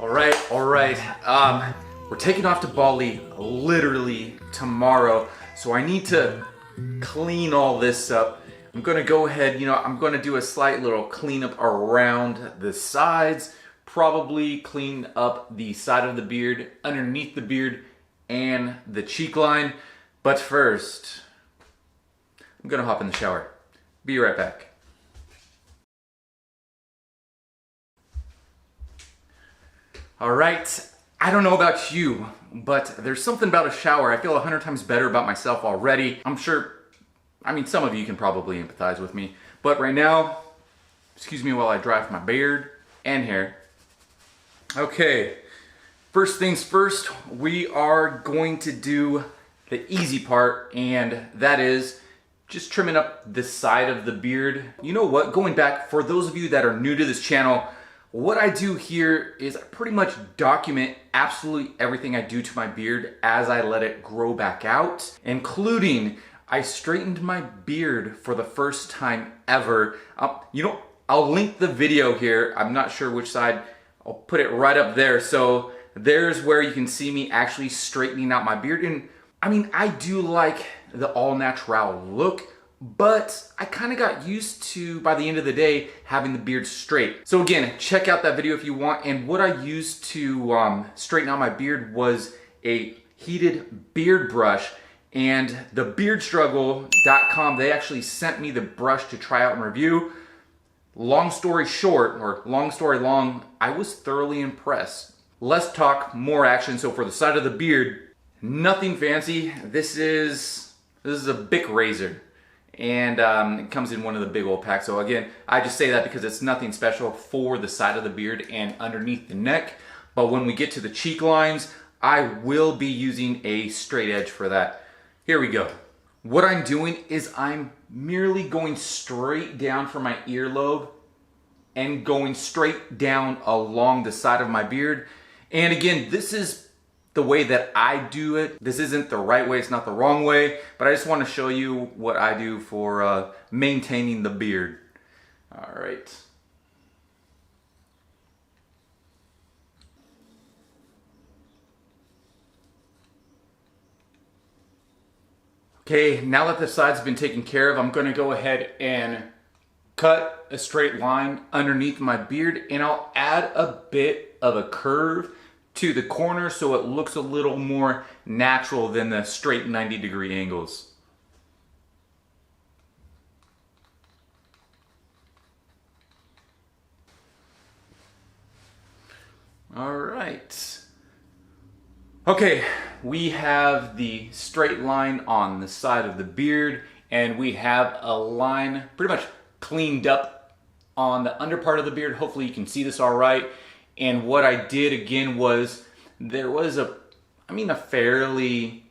All right. We're taking off to Bali literally tomorrow, so I need to clean all this up. I'm gonna go ahead, I'm gonna do a slight little cleanup around the sides, probably clean up the side of the beard, underneath the beard, and the cheek line. But first, I'm gonna hop in the shower. Be right back. All right, I don't know about you, but there's something about a shower. I feel 100 times better about myself already. I'm sure, some of you can probably empathize with me, but right now, excuse me while I dry off my beard and hair. Okay, first things first, we are going to do the easy part, and that is just trimming up the side of the beard. You know what, going back, for those of you that are new to this channel, what I do here is I pretty much document absolutely everything I do to my beard as I let it grow back out, including I straightened my beard for the first time ever. I'll link the video here. I'm not sure which side. I'll put it right up there. So there's where you can see me actually straightening out my beard. And I do like the all natural look, but I kind of got used to, by the end of the day, having the beard straight. So again, check out that video if you want. And what I used to straighten out my beard was a heated beard brush. And the beardstruggle.com, they actually sent me the brush to try out and review. Long story short, or long story long, I was thoroughly impressed. Less talk, more action. So for the side of the beard, nothing fancy. This is a Bic razor. And it comes in one of the big old packs. So again, I just say that because it's nothing special for the side of the beard and underneath the neck. But when we get to the cheek lines, I will be using a straight edge for that. Here we go. What I'm doing is I'm merely going straight down from my earlobe and going straight down along the side of my beard. And again, this is the way that I do it. This isn't the right way, it's not the wrong way, but I just want to show you what I do for maintaining the beard. All right. Okay, now that the sides have been taken care of, I'm gonna go ahead and cut a straight line underneath my beard, and I'll add a bit of a curve to the corner so it looks a little more natural than the straight 90-degree angles. All right. Okay, we have the straight line on the side of the beard, and we have a line pretty much cleaned up on the under part of the beard. Hopefully you can see this all right. And what I did again was there was a fairly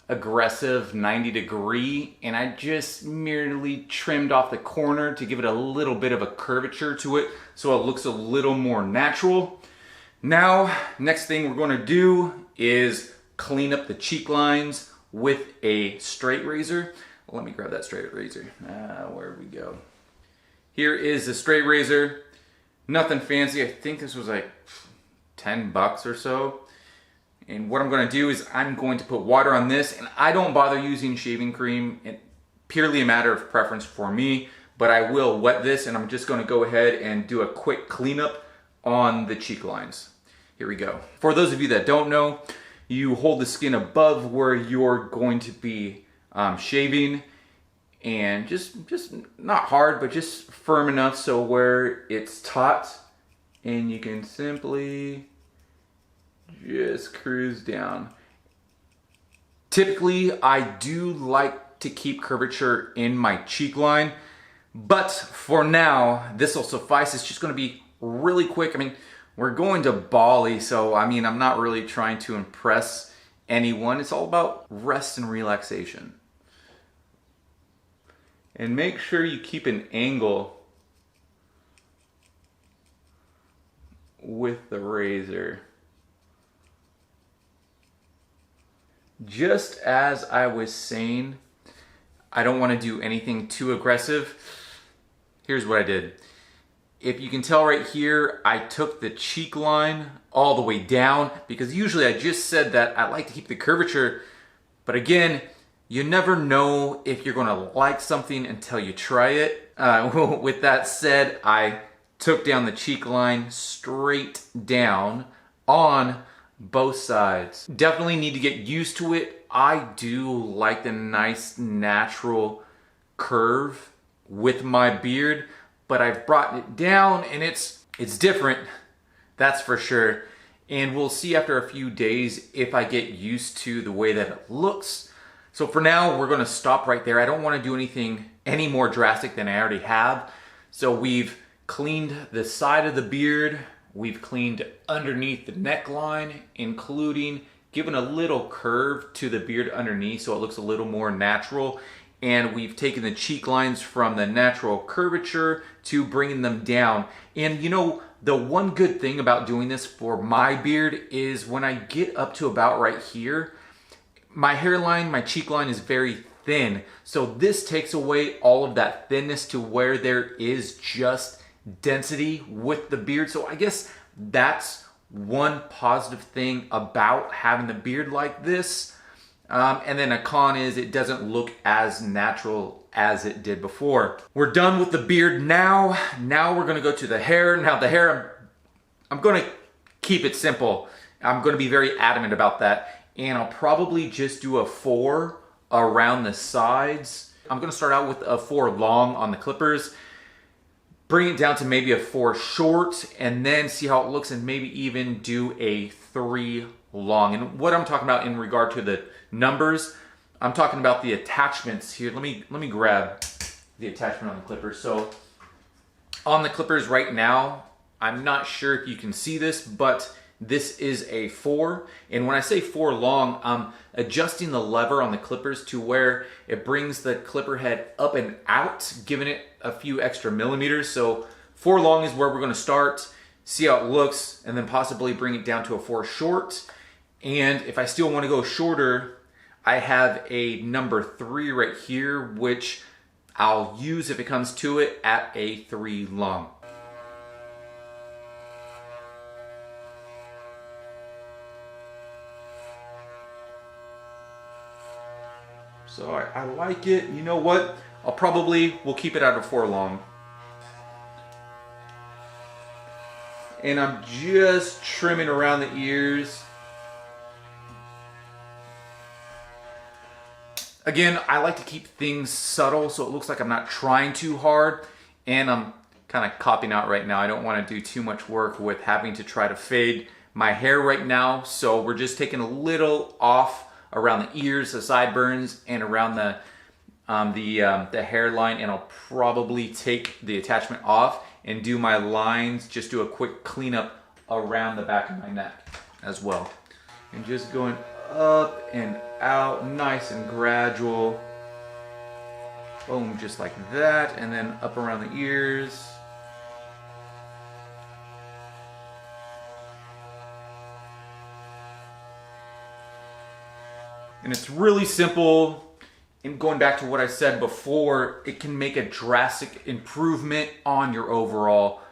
aggressive 90-degree, and I just merely trimmed off the corner to give it a little bit of a curvature to it so it looks a little more natural. Now, next thing we're going to do is clean up the cheek lines with a straight razor. Let me grab that straight razor. Where we go. Here is the straight razor. Nothing fancy. I think this was like $10 or so. And what I'm going to do is I'm going to put water on this, and I don't bother using shaving cream. It's purely a matter of preference for me, but I will wet this, and I'm just going to go ahead and do a quick cleanup on the cheek lines. Here we go. For those of you that don't know, you hold the skin above where you're going to be shaving, and just not hard, but just firm enough so where it's taut, and you can simply just cruise down. Typically, I do like to keep curvature in my cheek line, but for now, this will suffice. It's just going to be really quick. We're going to Bali, so I'm not really trying to impress anyone. It's all about rest and relaxation. And make sure you keep an angle with the razor. Just as I was saying, I don't want to do anything too aggressive. Here's what I did. If you can tell right here, I took the cheek line all the way down because usually I just said that I like to keep the curvature, but again, you never know if you're gonna like something until you try it. With that said, I took down the cheek line straight down on both sides. Definitely need to get used to it. I do like the nice natural curve with my beard, but I've brought it down and it's different, that's for sure. And we'll see after a few days if I get used to the way that it looks. So for now, we're gonna stop right there. I don't wanna do anything any more drastic than I already have. So we've cleaned the side of the beard, we've cleaned underneath the neckline, including giving a little curve to the beard underneath so it looks a little more natural. And we've taken the cheek lines from the natural curvature to bringing them down. And you know, the one good thing about doing this for my beard is when I get up to about right here, my hairline, my cheek line is very thin. So this takes away all of that thinness to where there is just density with the beard. So I guess that's one positive thing about having the beard like this. And then a con is it doesn't look as natural as it did before. We're done with the beard now. Now we're gonna go to the hair. Now the hair, I'm gonna keep it simple. I'm gonna be very adamant about that. And I'll probably just do a 4 around the sides. I'm gonna start out with a 4 long on the clippers, bring it down to maybe a 4 short, and then see how it looks and maybe even do a 3 long. And what I'm talking about in regard to the numbers, I'm talking about the attachments here. Let me grab the attachment on the clippers. So on the clippers right now, I'm not sure if you can see this, but this is a 4. And when I say 4 long, I'm adjusting the lever on the clippers to where it brings the clipper head up and out, giving it a few extra millimeters. So 4 long is where we're gonna start, see how it looks, and then possibly bring it down to a 4 short. And if I still wanna go shorter, I have a number 3 right here, which I'll use if it comes to it at a 3 long. So I like it. You know what? We'll keep it at a 4 long. And I'm just trimming around the ears. Again, I like to keep things subtle so it looks like I'm not trying too hard. And I'm kind of copping out right now. I don't want to do too much work with having to try to fade my hair right now. So we're just taking a little off around the ears, the sideburns, and around the hairline. And I'll probably take the attachment off and do my lines, just do a quick cleanup around the back of my neck as well. And just going up and out, nice and gradual. Boom, just like that. And then up around the ears. And it's really simple. And going back to what I said before, it can make a drastic improvement on your overall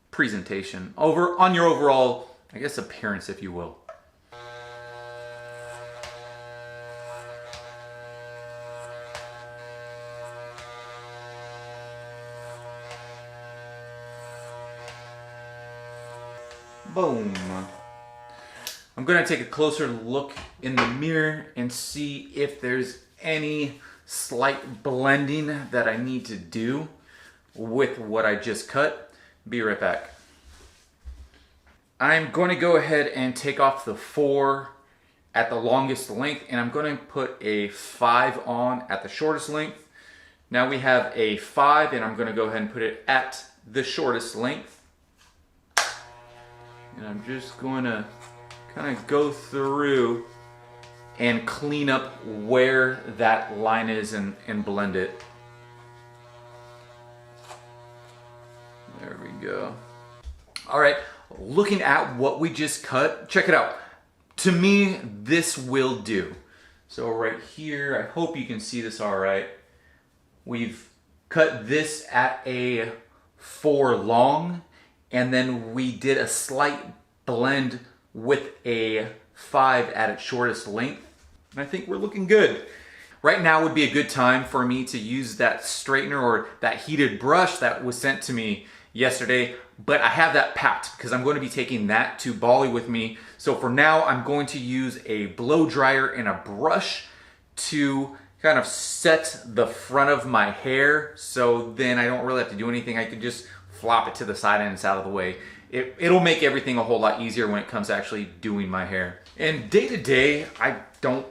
presentation, on your overall, I guess, appearance, if you will. Boom. I'm gonna take a closer look in the mirror and see if there's any slight blending that I need to do with what I just cut. Be right back. I'm going to go ahead and take off the 4 at the longest length, and I'm going to put a 5 on at the shortest length. Now we have a 5, and I'm going to go ahead and put it at the shortest length. And I'm just going to kind of go through and clean up where that line is and blend it. There we go. All right, looking at what we just cut, check it out. To me, this will do. So right here, I hope you can see this all right. We've cut this at a 4 long, and then we did a slight blend with a 5 at its shortest length. And I think we're looking good. Right now would be a good time for me to use that straightener or that heated brush that was sent to me yesterday, but I have that packed because I'm going to be taking that to Bali with me. So for now, I'm going to use a blow dryer and a brush to kind of set the front of my hair, so then I don't really have to do anything. I can just flop it to the side and it's out of the way. It'll make everything a whole lot easier when it comes to actually doing my hair. And day to day, I don't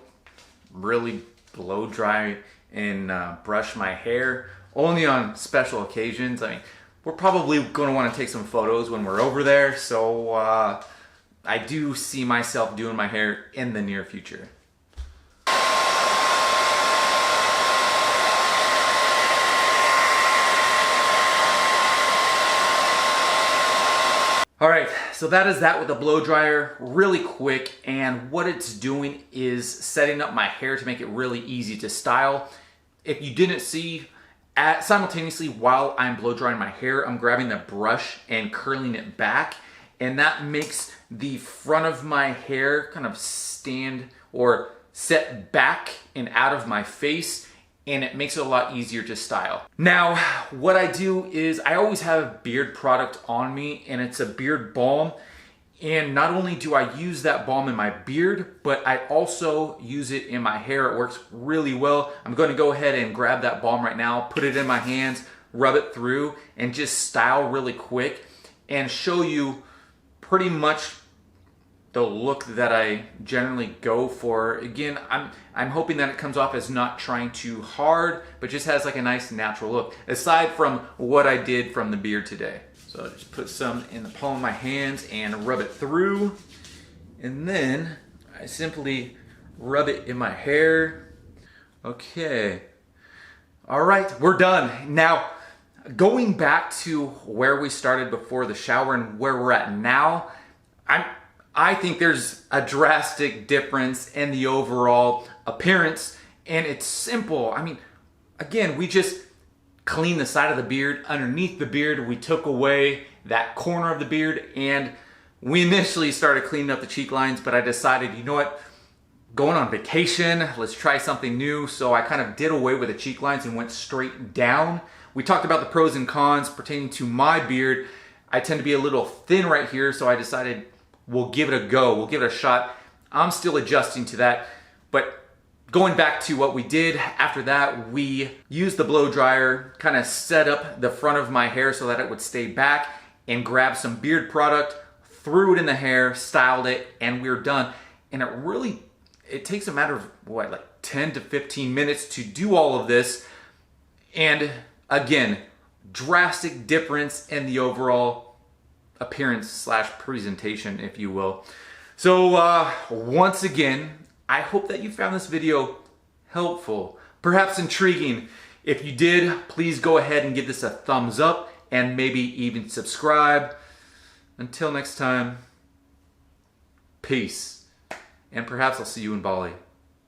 really blow dry and brush my hair, only on special occasions. I mean, we're probably going to want to take some photos when we're over there, so I do see myself doing my hair in the near future. All right, so that is that with the blow dryer, really quick, and what it's doing is setting up my hair to make it really easy to style. If you didn't see, simultaneously while I'm blow drying my hair, I'm grabbing the brush and curling it back, and that makes the front of my hair kind of stand or set back and out of my face, and it makes it a lot easier to style. Now, what I do is I always have beard product on me, and it's a beard balm. And not only do I use that balm in my beard, but I also use it in my hair. It works really well. I'm going to go ahead and grab that balm right now, put it in my hands, rub it through, and just style really quick and show you pretty much the look that I generally go for. Again, I'm hoping that it comes off as not trying too hard, but just has like a nice natural look, aside from what I did from the beard today. So I just put some in the palm of my hands and rub it through, and then I simply rub it in my hair. Okay. All right, we're done. Now, going back to where we started before the shower and where we're at now, I think there's a drastic difference in the overall appearance, and it's simple. I mean, again, we just cleaned the side of the beard. Underneath the beard, we took away that corner of the beard, and we initially started cleaning up the cheek lines, but I decided, you know what, going on vacation, let's try something new. So I kind of did away with the cheek lines and went straight down. We talked about the pros and cons pertaining to my beard. I tend to be a little thin right here, so I decided we'll give it a go. We'll give it a shot. I'm still adjusting to that. But going back to what we did after that, we used the blow dryer, kind of set up the front of my hair so that it would stay back, and grabbed some beard product, threw it in the hair, styled it, and we're done. And it takes a matter of what, like 10 to 15 minutes to do all of this. And again, drastic difference in the overall appearance slash presentation, if you will. So once again, I hope that you found this video helpful, perhaps intriguing. If you did, please go ahead and give this a thumbs up and maybe even subscribe. Until next time, peace. And perhaps I'll see you in Bali.